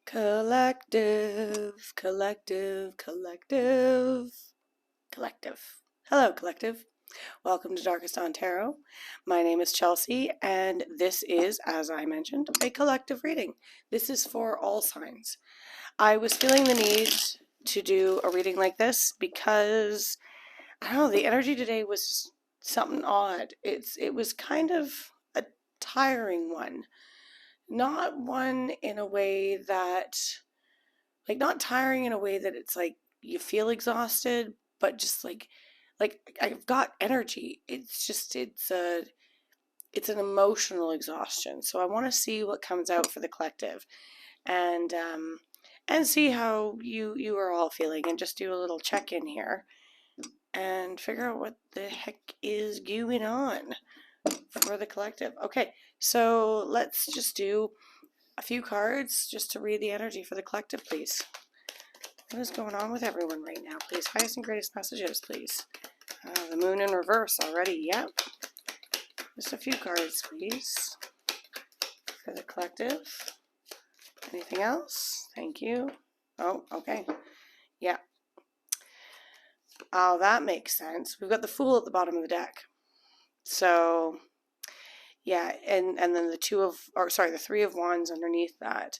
Collective, collective, collective, collective. Hello, collective. Welcome to Darkest Dawn Tarot. My name is Chelsea, and this is, as I mentioned, a collective reading. This is for all signs. I was feeling the need to do a reading like this because, I don't know, the energy today was something odd. It was kind of a tiring one. Not one in a way that, not tiring in a way that it's like you feel exhausted, but just like I've got energy. It's an emotional exhaustion. So I want to see what comes out for the collective, and see how you are all feeling, and just do a little check in here and figure out what the heck is going on for the collective. Okay, so let's just do a few cards just to read the energy for the collective, please. What is going on with everyone right now, please? Highest and greatest messages, please. The moon in reverse already, yep. Just a few cards, please, for the collective. Anything else? Thank you. Oh, okay. Yeah. Oh, that makes sense. We've got the Fool at the bottom of the deck. So, yeah, and then the the Three of Wands underneath that.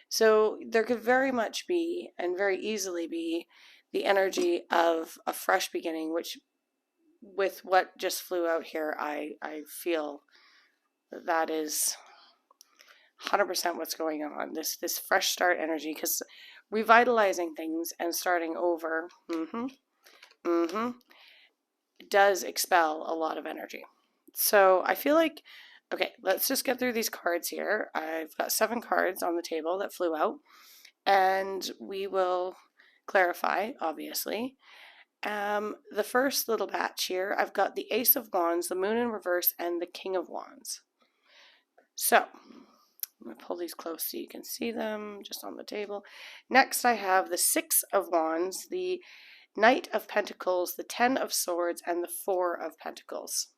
So there could very much be, and very easily be, the energy of a fresh beginning, which, with what just flew out here, I feel that is 100% what's going on. This fresh start energy, because revitalizing things and starting over does expel a lot of energy. So I feel like, okay, let's just get through these cards here. I've got 7 cards on the table that flew out, and we will clarify, obviously. The first little batch here, I've got the Ace of Wands, the Moon in reverse, and the King of Wands. So, I'm going to pull these close so you can see them just on the table. Next, I have the Six of Wands, the Knight of Pentacles, the Ten of Swords, and the Four of Pentacles.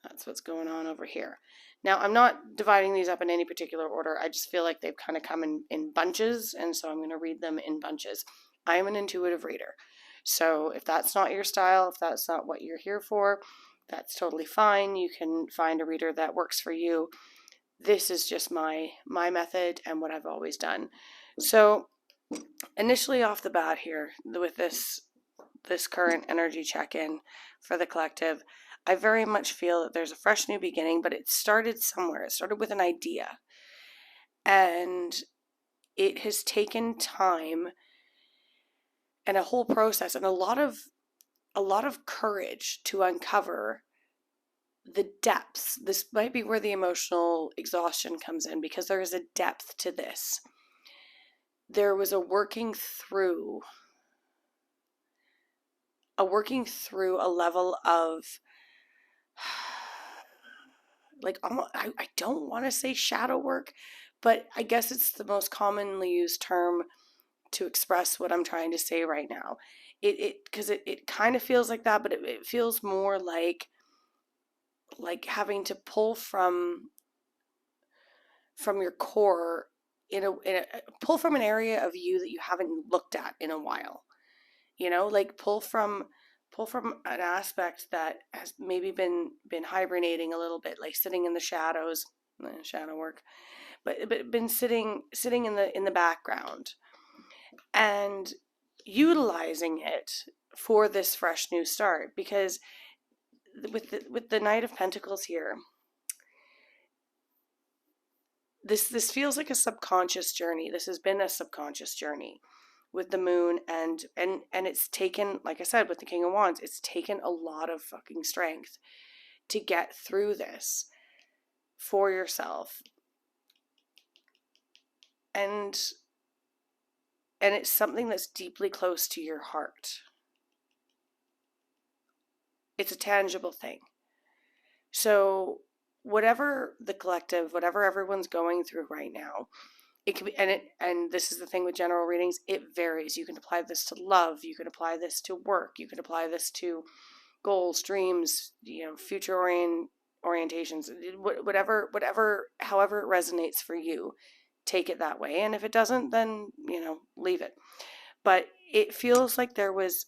That's what's going on over here. Now, I'm not dividing these up in any particular order. I just feel like they've kind of come in bunches, and so I'm going to read them in bunches. I am an intuitive reader. So if that's not your style, if that's not what you're here for, that's totally fine. You can find a reader that works for you. This is just my method and what I've always done. So initially off the bat here, with this current energy check-in for the collective, I very much feel that there's a fresh new beginning, but it started somewhere. It started with an idea. And it has taken time and a whole process and a lot of courage to uncover the depths. This might be where the emotional exhaustion comes in, because there is a depth to this. There was a working through a level of, like, I don't want to say shadow work, but I guess it's the most commonly used term to express what I'm trying to say right now. Because it kind of feels like that, but it feels more like having to pull from your core, pull from an area of you that you haven't looked at in a while. Like pull from an aspect that has maybe been hibernating a little bit, like sitting in the shadows, shadow work, but been sitting in the background, and utilizing it for this fresh new start. Because with the Knight of Pentacles here, this feels like a subconscious journey. This has been a subconscious journey with the moon, and it's taken, like I said, with the King of Wands, it's taken a lot of fucking strength to get through this for yourself. And it's something that's deeply close to your heart. It's a tangible thing. So whatever the collective, whatever everyone's going through right now, it can be, and this is the thing with general readings, it varies. You can apply this to love, you can apply this to work, you can apply this to goals, dreams, future orientations, whatever, however it resonates for you. take it that way. And if it doesn't, then, leave it. But it feels like there was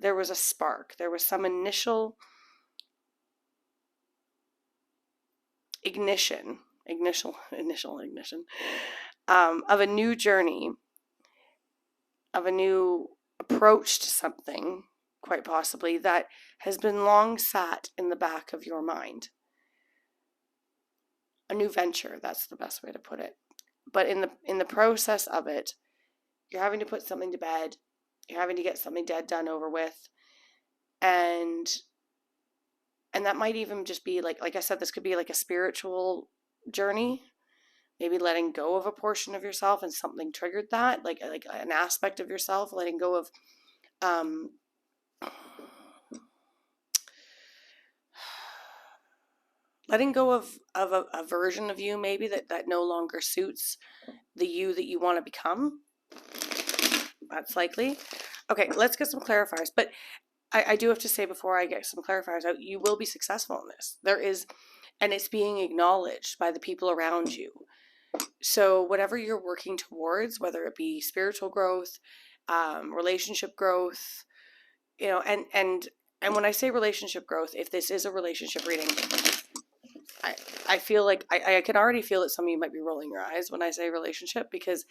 a spark. There was some initial ignition of a new journey, of a new approach to something, quite possibly, that has been long sat in the back of your mind. A new venture, that's the best way to put it. But in the process of it, you're having to put something to bed. You're having to get something done over with. And that might even just be like I said, this could be like a spiritual journey. Maybe letting go of a portion of yourself and something triggered that, like an aspect of yourself, letting go of a version of you maybe that no longer suits the you that you want to become. That's likely. Okay, let's get some clarifiers. But I do have to say before I get some clarifiers out, you will be successful in this. There is, and it's being acknowledged by the people around you. So whatever you're working towards, whether it be spiritual growth, relationship growth, and when I say relationship growth, if this is a relationship reading, I feel like I can already feel that some of you might be rolling your eyes when I say relationship, because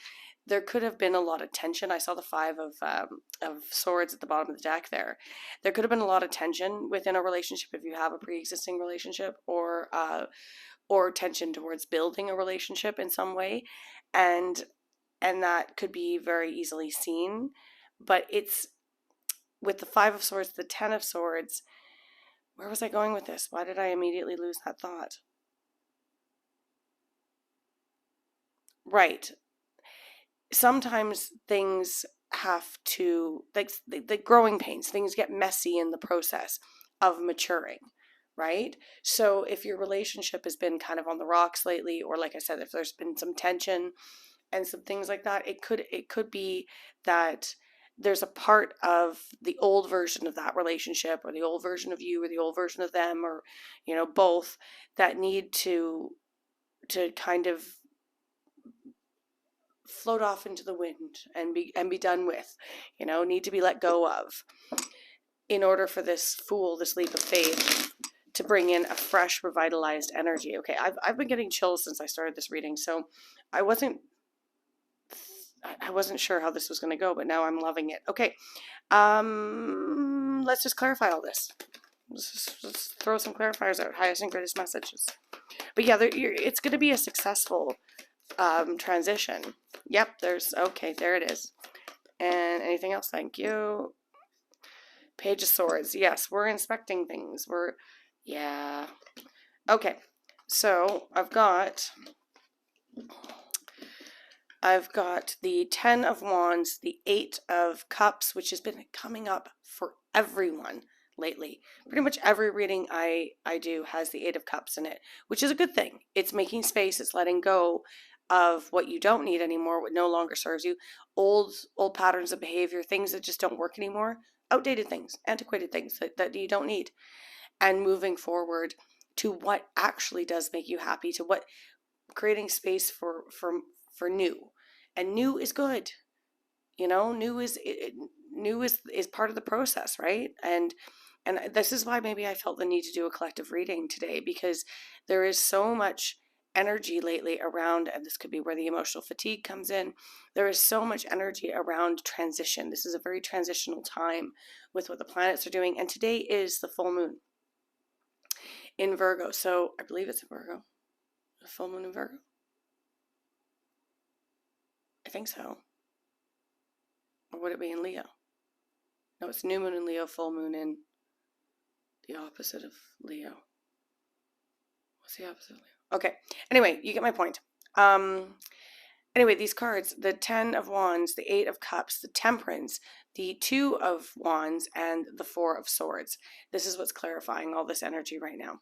there could have been a lot of tension. I saw the 5 of swords at the bottom of the deck there. There could have been a lot of tension within a relationship if you have a pre-existing relationship, or tension towards building a relationship in some way. And that could be very easily seen. But it's with the 5 of swords, the 10 of swords. Where was I going with this? Why did I immediately lose that thought? Right. Sometimes things have to, like the growing pains, things get messy in the process of maturing, right? So if your relationship has been kind of on the rocks lately, or like I said, if there's been some tension and some things like that, it could be that there's a part of the old version of that relationship, or the old version of you, or the old version of them, or both, that need to kind of float off into the wind and be done with, need to be let go of, in order for this leap of faith to bring in a fresh, revitalized energy. Okay, I've been getting chills since I started this reading, so I wasn't sure how this was going to go, but now I'm loving it. Okay, let's just clarify all this. Let's throw some clarifiers out. Highest and greatest messages. But yeah, it's going to be a successful transition. Yep, there it is. And anything else? Thank you. Page of Swords. Yes, we're inspecting things. Yeah. Okay, so I've got the 10 of Wands, the 8 of Cups, which has been coming up for everyone lately. Pretty much every reading I do has the 8 of Cups in it, which is a good thing. It's making space. It's letting go of what you don't need anymore, what no longer serves you, old patterns of behavior, things that just don't work anymore, outdated things, antiquated things that you don't need, and moving forward to what actually does make you happy, to what creating space for new. And new is good. New is part of the process, right? And this is why maybe I felt the need to do a collective reading today, because there is so much energy lately around, and this could be where the emotional fatigue comes in. There is so much energy around transition. This is a very transitional time with what the planets are doing. And today is the full moon in Virgo. So I believe it's in Virgo. The full moon in Virgo? I think so. Or would it be in Leo? No, it's new moon in Leo, full moon in the opposite of Leo. What's the opposite of Leo? Okay. Anyway, you get my point. Anyway, these cards, the 10 of Wands, the 8 of Cups, the Temperance, the 2 of Wands, and the 4 of Swords. This is what's clarifying all this energy right now.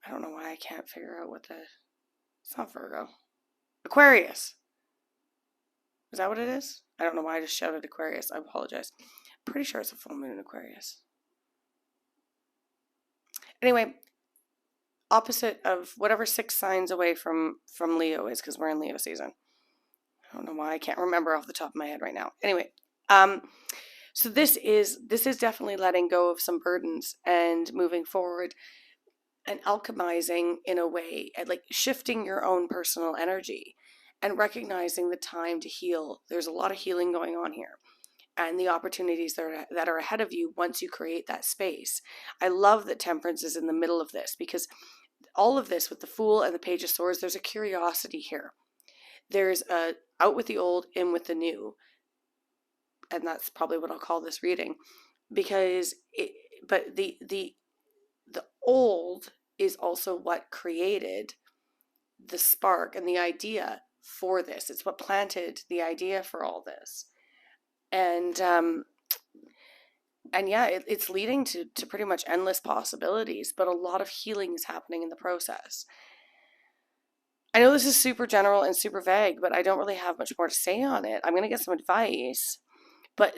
I don't know why I can't figure out it's not Virgo. Aquarius. Is that what it is? I don't know why I just shouted Aquarius. I apologize. I'm pretty sure it's a full moon in Aquarius. Anyway, opposite of whatever 6 signs away from Leo is, because we're in Leo season. I don't know why I can't remember off the top of my head right now. Anyway, so this is definitely letting go of some burdens and moving forward and alchemizing in a way, and like shifting your own personal energy and recognizing the time to heal. There's a lot of healing going on here, and the opportunities that are ahead of you once you create that space. I love that Temperance is in the middle of this, because all of this with the Fool and the Page of Swords, there's a curiosity here. There's a out with the old, in with the new. And that's probably what I'll call this reading, because the old is also what created the spark and the idea for this. It's what planted the idea for all this. And yeah, it's leading to pretty much endless possibilities, but a lot of healing is happening in the process. I know this is super general and super vague, but I don't really have much more to say on it. I'm going to get some advice, but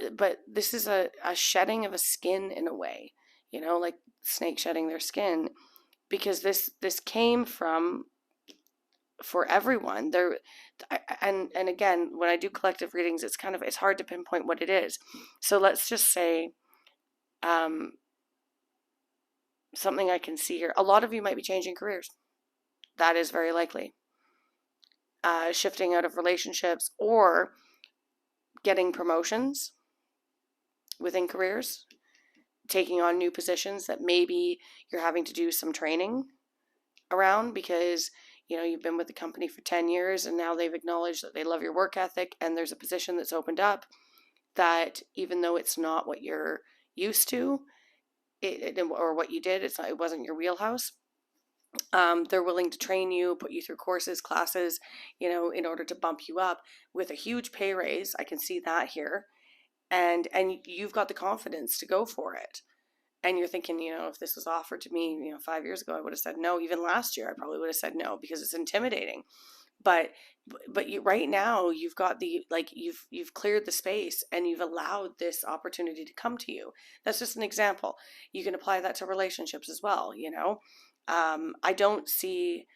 this is a shedding of a skin in a way, like snake shedding their skin, because this came from, for everyone there. And again, when I do collective readings, it's hard to pinpoint what it is. So let's just say, something I can see here. A lot of you might be changing careers. That is very likely. Shifting out of relationships or getting promotions within careers, taking on new positions that maybe you're having to do some training around, because you've been with the company for 10 years and now they've acknowledged that they love your work ethic, and there's a position that's opened up that, even though it's not what you're used to, or what you did, it wasn't your wheelhouse. They're willing to train you, put you through courses, classes, in order to bump you up with a huge pay raise. I can see that here. And you've got the confidence to go for it. And you're thinking, if this was offered to me, 5 years ago, I would have said no. Even last year, I probably would have said no, because it's intimidating. But right now, you've got you've cleared the space and you've allowed this opportunity to come to you. That's just an example. You can apply that to relationships as well. I don't see,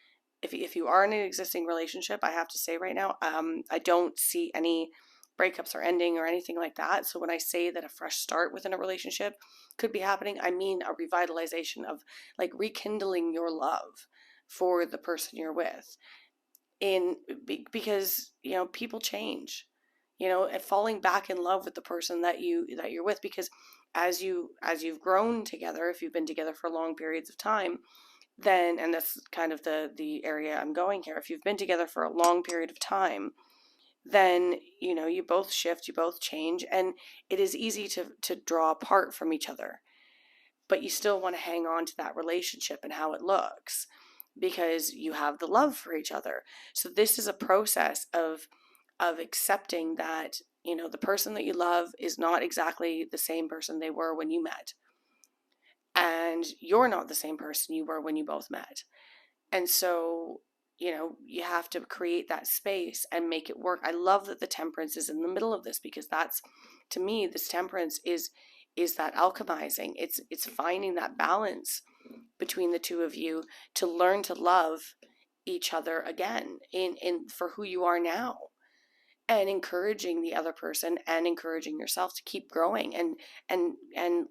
if you are in an existing relationship, I have to say right now, I don't see any breakups or ending or anything like that. So when I say that a fresh start within a relationship could be happening, I mean a revitalization of, like, rekindling your love for the person you're with. Because people change, and falling back in love with the person that you're with, because as you've grown together, if you've been together for long periods of time, then, and that's kind of the area I'm going here, if you've been together for a long period of time, then you both shift, you both change, and it is easy to draw apart from each other, but you still want to hang on to that relationship and how it looks, because you have the love for each other. So this is a process of accepting that the person that you love is not exactly the same person they were when you met, and you're not the same person you were when you both met. And so you have to create that space and make it work. I love that the Temperance is in the middle of this, because that's, to me, this Temperance is that alchemizing. It's finding that balance between the two of you to learn to love each other again in for who you are now, and encouraging the other person and encouraging yourself to keep growing, and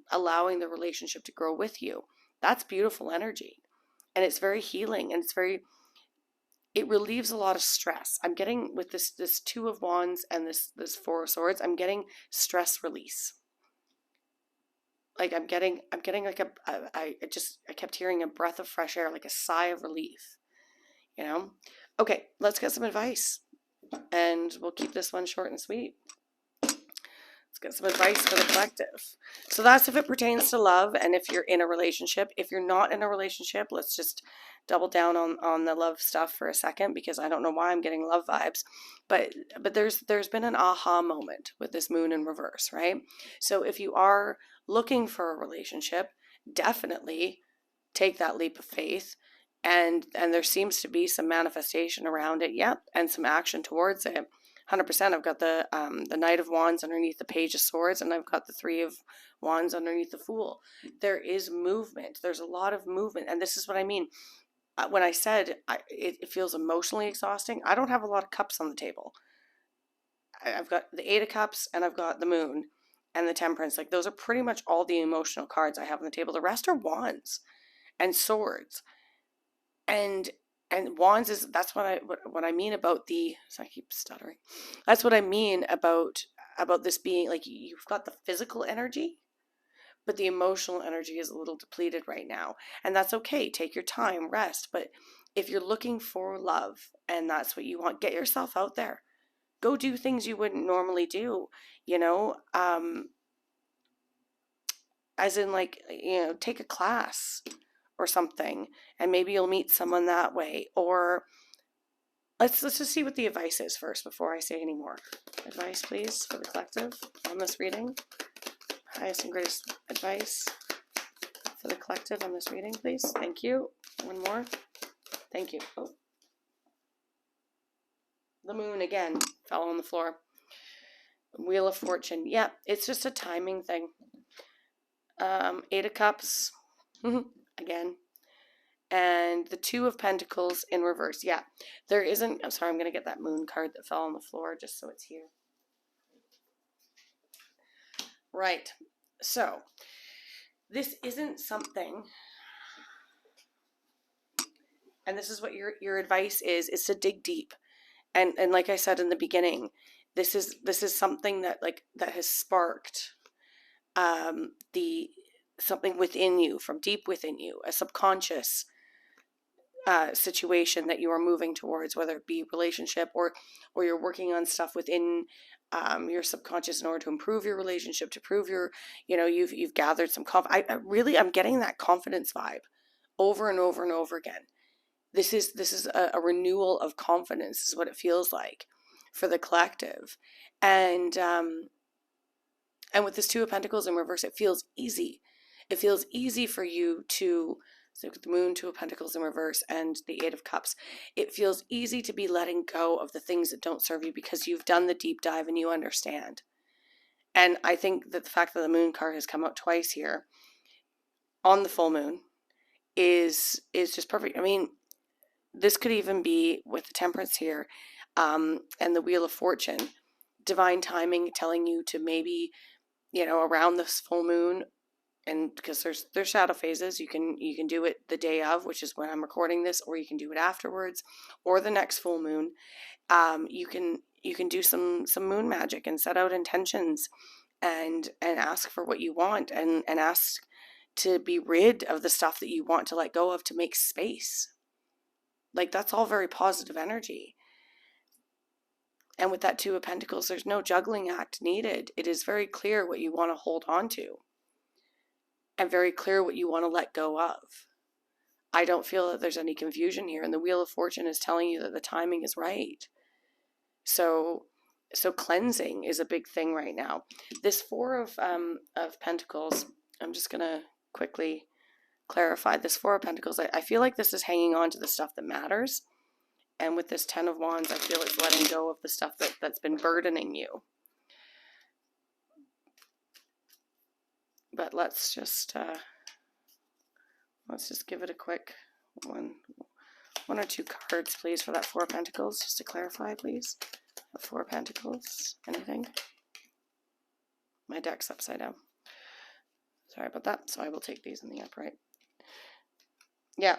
allowing the relationship to grow with you. That's beautiful energy, and it's very healing, and it relieves a lot of stress. I'm getting, with this Two of Wands and this Four of Swords, I'm getting stress release. Like I'm getting like I kept hearing a breath of fresh air, like a sigh of relief, Okay, let's get some advice, and we'll keep this one short and sweet. Let's get some advice for the collective. So that's if it pertains to love, and if you're in a relationship. If you're not in a relationship, let's just double down on the love stuff for a second, because I don't know why I'm getting love vibes, but there's been an aha moment with this moon in reverse, right? So if you are looking for a relationship, definitely take that leap of faith, and there seems to be some manifestation around it, yep, and some action towards it. 100%. I've got the Knight of Wands underneath the Page of Swords, and I've got the Three of Wands underneath the Fool. There is movement. There's a lot of movement, and this is what I mean. when I said it feels emotionally exhausting, I don't have a lot of cups on the table. I've got the Eight of Cups and I've got the Moon and the Temperance. Like, those are pretty much all the emotional cards I have on the table. The rest are wands and swords. And wands is, that's what I mean about the, so I keep stuttering. That's what I mean about this being like, you've got the physical energy, but the emotional energy is a little depleted right now. And that's okay. Take your time, rest. But if you're looking for love and that's what you want, get yourself out there. Go do things you wouldn't normally do, you know, as in, like, take a class or something, and maybe you'll meet someone that way. Or let's just see what the advice is first before I say any more. Advice, please, for the collective on this reading. Highest and greatest advice for the collective on this reading, please. Thank you. One more. Thank you. Oh. The Moon again fell on the floor. Wheel of Fortune. Yeah, it's just a timing thing. Eight of Cups again. And the Two of Pentacles in reverse. Yeah, there isn't, I'm sorry, I'm going to get that Moon card that fell on the floor just so it's here. Right. So, this isn't something, and this is what your advice is to dig deep. And like I said in the beginning, this is something that has sparked the something within you, from deep within you, a subconscious situation that you are moving towards, whether it be relationship or you're working on stuff within your subconscious in order to improve your relationship, to prove you've gathered some I'm getting that confidence vibe over and over and over again. This is a renewal of confidence, is what it feels like for the collective. And with this Two of Pentacles in reverse, it feels easy. It feels easy for you to, so the Moon, Two of Pentacles in reverse, and the Eight of Cups. It feels easy to be letting go of the things that don't serve you because you've done the deep dive and you understand. And I think that the fact that the Moon card has come out twice here on the full moon is just perfect. I mean, this could even be with the Temperance here, and the Wheel of Fortune, divine timing telling you to maybe, around this full moon. And because there's shadow phases, you can do it the day of, which is when I'm recording this, or you can do it afterwards, or the next full moon. You can do some moon magic and set out intentions, and ask for what you want, and ask to be rid of the stuff that you want to let go of, to make space. Like, that's all very positive energy. And with that Two of Pentacles, there's no juggling act needed. It is very clear what you want to hold on to, and very clear what you want to let go of. I don't feel that there's any confusion here, and the Wheel of Fortune is telling you that the timing is right. So cleansing is a big thing right now. This Four of Pentacles, I'm just going to quickly clarify. This Four of Pentacles, I feel like this is hanging on to the stuff that matters. And with this Ten of Wands, I feel it's letting go of the stuff that's been burdening you. But let's just give it a quick one or two cards, please, for that Four of Pentacles, just to clarify, please. The Four of Pentacles, anything? My deck's upside down. Sorry about that. So I will take these in the upright. Yeah,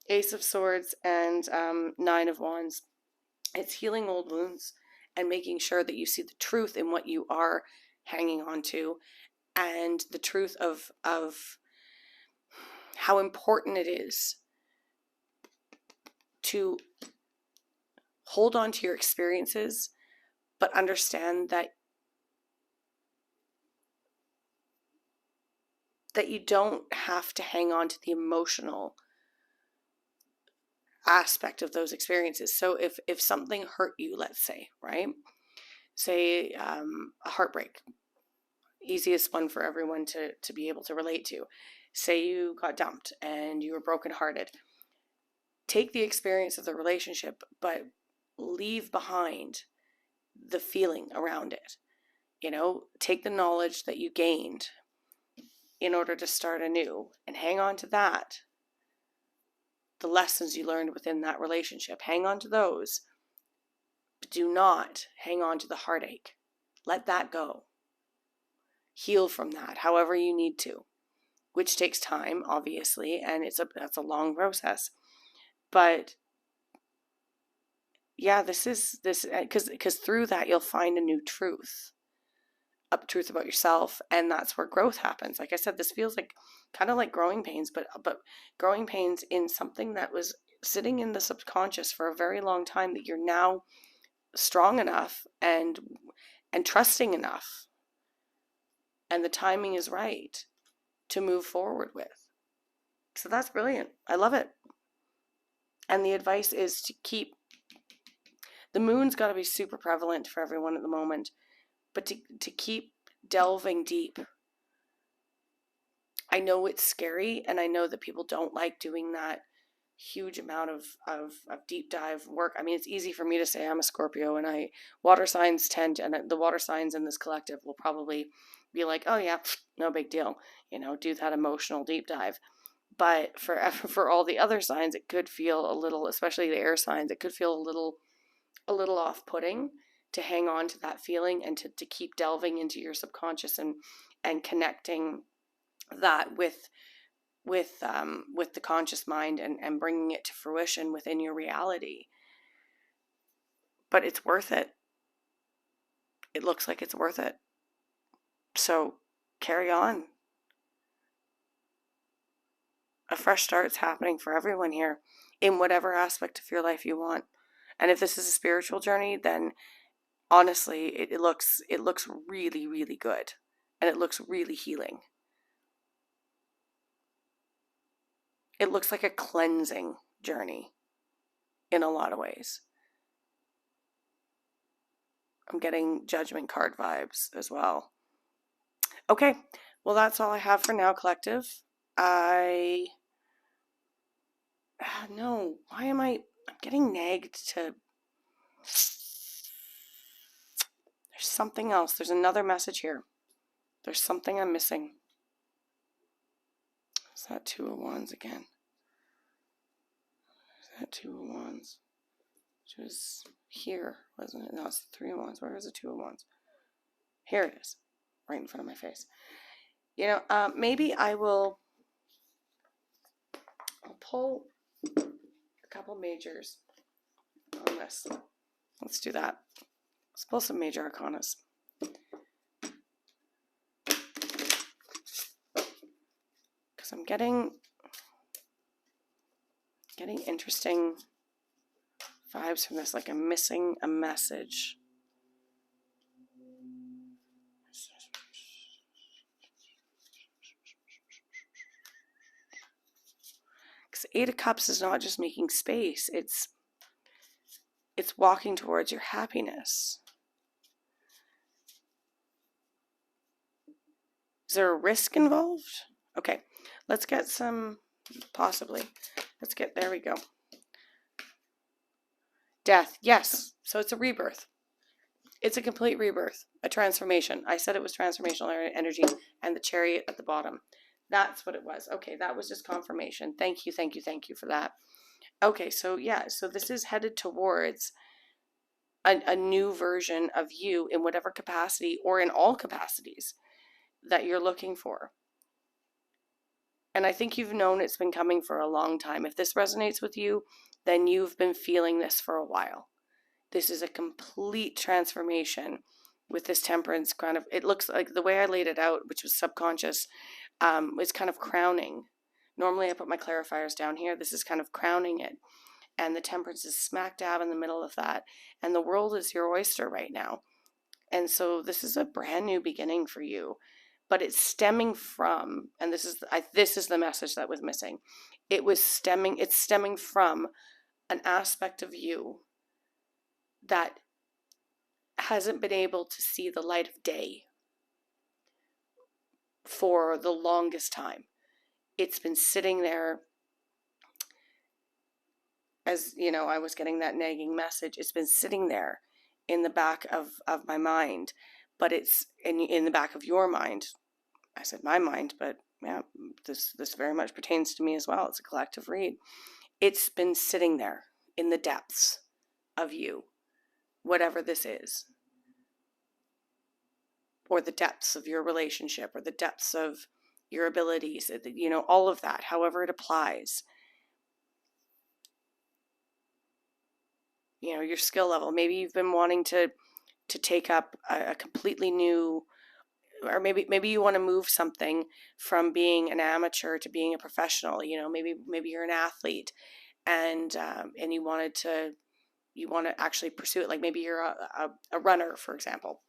Ace of Swords and Nine of Wands. It's healing old wounds and making sure that you see the truth in what you are hanging on to, and the truth of how important it is to hold on to your experiences, but understand that you don't have to hang on to the emotional aspect of those experiences. So if something hurt you, let's say, right? Say a heartbreak, easiest one for everyone to be able to relate to. Say you got dumped and you were brokenhearted. Take the experience of the relationship, but leave behind the feeling around it. Take the knowledge that you gained in order to start anew and hang on to that. the lessons you learned within that relationship. Hang on to those, but do not hang on to the heartache. Let that go. Heal from that however you need to, which takes time, obviously, and that's a long process. But yeah, this because through that you'll find a new truth about yourself, and that's where growth happens. Like I said, this feels like kind of like growing pains, but growing pains in something that was sitting in the subconscious for a very long time, that you're now strong enough and trusting enough, and the timing is right to move forward with. So that's brilliant. I love it. And the advice is to keep, the moon's got to be super prevalent for everyone at the moment, but to keep delving deep. I know it's scary, and I know that people don't like doing that huge amount of deep dive work. I mean, it's easy for me to say I'm a Scorpio, and water signs and the water signs in this collective will probably be like, oh yeah, no big deal, do that emotional deep dive. But for all the other signs, it could feel a little, especially the air signs, it could feel a little off-putting to hang on to that feeling, and to keep delving into your subconscious and connecting that with the conscious mind, and bringing it to fruition within your reality. But it's worth it. It looks like it's worth it. So carry on. A fresh start's happening for everyone here in whatever aspect of your life you want. And if this is a spiritual journey, then honestly, it looks really, really good, and it looks really healing. It looks like a cleansing journey in a lot of ways. I'm getting judgment card vibes as well. Okay, well, that's all I have for now, collective. No, I'm getting nagged to, there's something else. There's another message here. There's something I'm missing. Is that Two of Wands again? Is that Two of Wands? Which was here, wasn't it? No, it's the Three of Wands. Where is the Two of Wands? Here it is, right in front of my face. Maybe I'll pull a couple majors on this. Let's do that. Let's pull some major arcanas. Because I'm getting interesting vibes from this, like I'm missing a message. Because Eight of Cups is not just making space, it's walking towards your happiness. Is there a risk involved? Okay, let's get some, possibly. There we go. Death, yes. So it's a rebirth. It's a complete rebirth, a transformation. I said it was transformational energy, and the Chariot at the bottom. That's what it was. Okay, that was just confirmation. Thank you for that. Okay, so yeah, so this is headed towards a new version of you in whatever capacity, or in all capacities, that you're looking for. And I think you've known it's been coming for a long time. If this resonates with you, then you've been feeling this for a while. This is a complete transformation with this Temperance kind of, it looks like the way I laid it out, which was subconscious, is kind of crowning. Normally I put my clarifiers down here. This is kind of crowning it. And the Temperance is smack dab in the middle of that. And the world is your oyster right now. And so this is a brand new beginning for you. But it's stemming from, and this is the message that was missing. It's stemming from an aspect of you that hasn't been able to see the light of day for the longest time. It's been sitting there, as I was getting that nagging message. It's been sitting there in the back of my mind, but it's in the back of your mind. I said my mind, but yeah, this very much pertains to me as well. It's a collective read. It's been sitting there in the depths of you, whatever this is, or the depths of your relationship, or the depths of your abilities, all of that, however it applies. Your skill level. Maybe you've been wanting to take up a completely new, or maybe you want to move something from being an amateur to being a professional. Maybe you're an athlete, and you want to actually pursue it. Like maybe you're a runner, for example,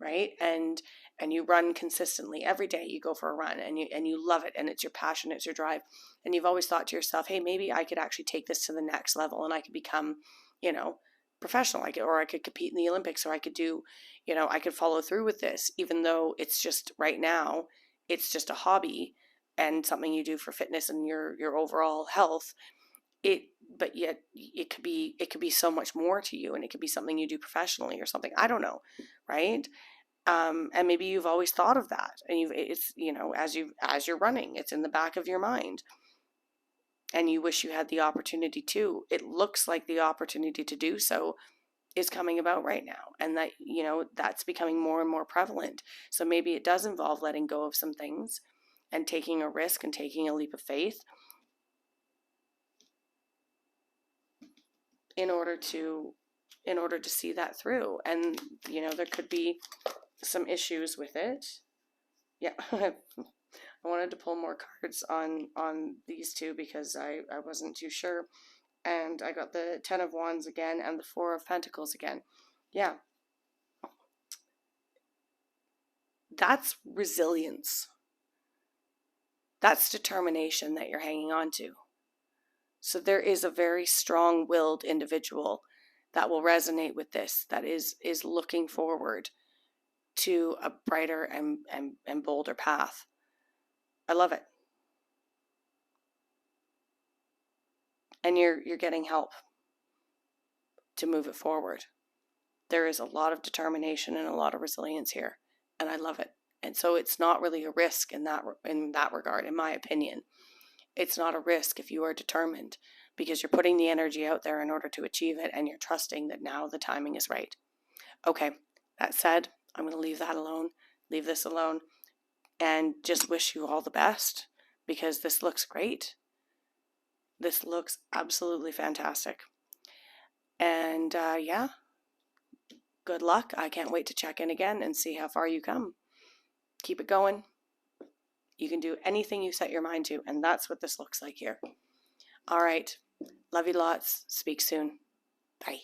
right? And you run consistently every day. You go for a run, and you love it, and it's your passion, it's your drive, and you've always thought to yourself, hey, maybe I could actually take this to the next level, and I could become, professional. Or I could compete in the Olympics, or I could do, I could follow through with this, even though it's just right now, it's just a hobby and something you do for fitness and your overall health. But yet it could be so much more to you, and it could be something you do professionally or something. I don't know, right? And maybe you've always thought of that, and it's as you're running, it's in the back of your mind, and you wish you had the opportunity to. It looks like the opportunity to do so is coming about right now, and that's becoming more and more prevalent. So maybe it does involve letting go of some things and taking a risk and taking a leap of faith in order to see that through. And there could be some issues with it. Yeah. I wanted to pull more cards on these two because I wasn't too sure. And I got the 10 of Wands again and the 4 of Pentacles again. Yeah. That's resilience. That's determination that you're hanging on to. So there is a very strong-willed individual that will resonate with this, that is looking forward to a brighter and bolder path. I love it. And you're getting help to move it forward. There is a lot of determination and a lot of resilience here, and I love it. And so it's not really a risk in that regard, in my opinion. It's not a risk if you are determined, because you're putting the energy out there in order to achieve it, and you're trusting that now the timing is right. Okay, that said, I'm going to leave this alone, and just wish you all the best, because this looks great. This looks absolutely fantastic. And yeah, good luck. I can't wait to check in again and see how far you come. Keep it going. You can do anything you set your mind to, and that's what this looks like here. All right. Love you lots. Speak soon. Bye.